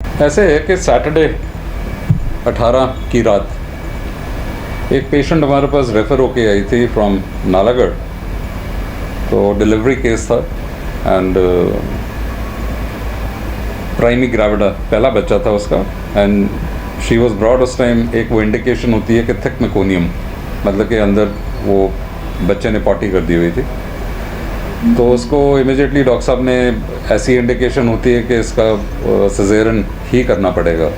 ऐसे है कि सैटरडे 18 की रात एक पेशेंट हमारे पास रेफ़र होके आई थी फ्रॉम नालागढ़। तो डिलीवरी केस था एंड प्राइमी ग्रेविडा पहला बच्चा था उसका एंड शी वाज ब्रॉड। उस टाइम एक वो इंडिकेशन होती है कि थिक मेकोनियम, मतलब कि अंदर वो बच्चे ने पॉटी कर दी हुई थी। तो उसको इमीडिएटली डॉक्टर साहब ने, ऐसी इंडिकेशन होती है कि इसका सिजेरियन ही करना पड़ेगा,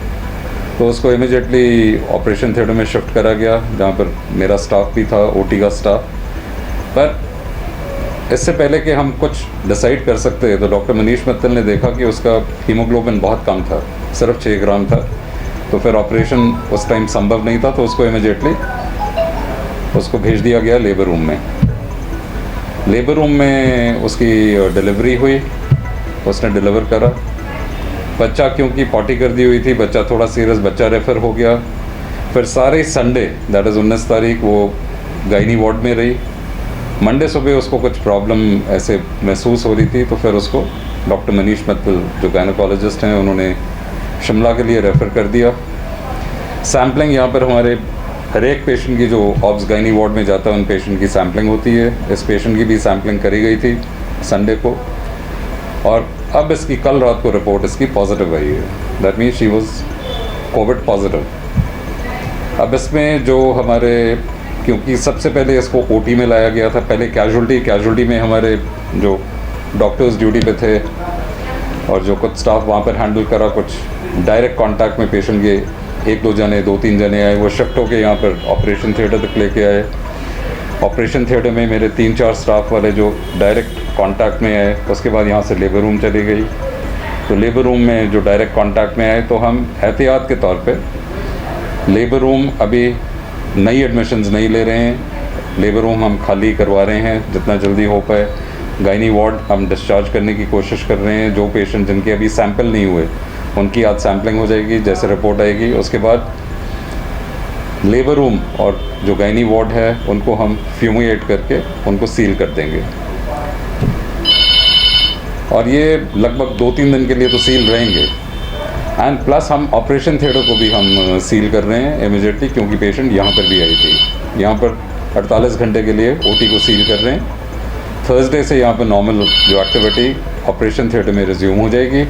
तो उसको इमीडिएटली ऑपरेशन थिएटर में शिफ्ट करा गया, जहाँ पर मेरा स्टाफ भी था, ओटी का स्टाफ। पर इससे पहले कि हम कुछ डिसाइड कर सकते तो डॉक्टर मनीष मित्तल ने देखा कि उसका हीमोग्लोबिन बहुत कम था, सिर्फ 6 ग्राम था। तो फिर ऑपरेशन उस टाइम संभव नहीं था, तो उसको इमीडिएटली उसको भेज दिया गया लेबर रूम में। लेबर रूम में उसकी डिलीवरी हुई, उसने डिलीवर करा। बच्चा क्योंकि पॉटी कर दी हुई थी, बच्चा थोड़ा सीरियस, बच्चा रेफ़र हो गया। फिर सारे संडे, दैट इज़ 19 तारीख, वो गायनी वार्ड में रही। मंडे सुबह उसको कुछ प्रॉब्लम ऐसे महसूस हो रही थी, तो फिर उसको डॉक्टर मनीष मित्तल जो गायनोकोलॉजिस्ट हैं, उन्होंने शिमला के लिए रेफ़र कर दिया। सैम्पलिंग यहाँ पर हमारे हर एक पेशेंट की, जो ऑब्स गायनी वार्ड में जाता है, उन पेशेंट की सैम्पलिंग होती है। इस पेशेंट की भी सैम्पलिंग करी गई थी संडे को, और अब इसकी कल रात को रिपोर्ट इसकी पॉजिटिव आई है। That means she was Covid positive. अब इसमें जो हमारे, क्योंकि सबसे पहले इसको ओटी में लाया गया था, पहले कैजुअल्टी में हमारे जो डॉक्टर्स ड्यूटी पे थे और जो कुछ स्टाफ वहाँ पर हैंडल करा, कुछ डायरेक्ट कांटेक्ट में पेशेंट के 1-2 जने, 2-3 जने आए, वो शिफ्ट होके यहाँ पर ऑपरेशन थिएटर तक लेके आए। ऑपरेशन थिएटर में मेरे 3-4 स्टाफ वाले जो डायरेक्ट कांटेक्ट में आए, उसके बाद यहाँ से लेबर रूम चली गई। तो लेबर रूम में जो डायरेक्ट कांटेक्ट में आए, तो हम एहतियात के तौर पे लेबर रूम अभी नई एडमिशन्स नहीं ले रहे हैं। लेबर रूम हम खाली करवा रहे हैं जितना जल्दी हो पाए। गायनी वार्ड हम डिस्चार्ज करने की कोशिश कर रहे हैं। जो पेशेंट जिनके अभी सैंपल नहीं हुए, उनकी आज सैम्पलिंग हो जाएगी, जैसे रिपोर्ट आएगी उसके बाद लेबर रूम और जो गायनी वार्ड है उनको हम फ्यूमिएट करके उनको सील कर देंगे। और ये लगभग 2-3 दिन के लिए तो सील रहेंगे। एंड प्लस हम ऑपरेशन थिएटर को भी हम सील कर रहे हैं इमीडिएटली, क्योंकि पेशेंट यहाँ पर भी आई थी। यहाँ पर 48 घंटे के लिए ओटी को सील कर रहे हैं। थर्सडे से यहाँ पर नॉर्मल जो एक्टिविटी ऑपरेशन थिएटर में रिज्यूम हो जाएगी।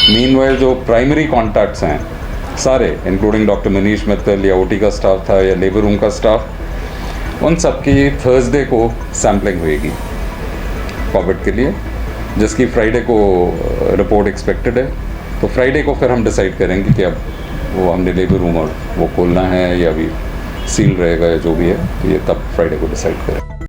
मीनवाइल जो प्राइमरी कॉन्टैक्ट्स हैं सारे, इंक्लूडिंग डॉक्टर मनीष मित्तल या ओटी का स्टाफ था या लेबर रूम का स्टाफ, उन सब की थर्सडे को सैम्पलिंग होएगी कोविड के लिए, जिसकी फ्राइडे को रिपोर्ट एक्सपेक्टेड है। तो फ्राइडे को फिर हम डिसाइड करेंगे कि अब वो हमने लेबर रूम और वो खोलना है या अभी सील रहेगा या जो भी है, तो ये तब फ्राइडे को डिसाइड करें।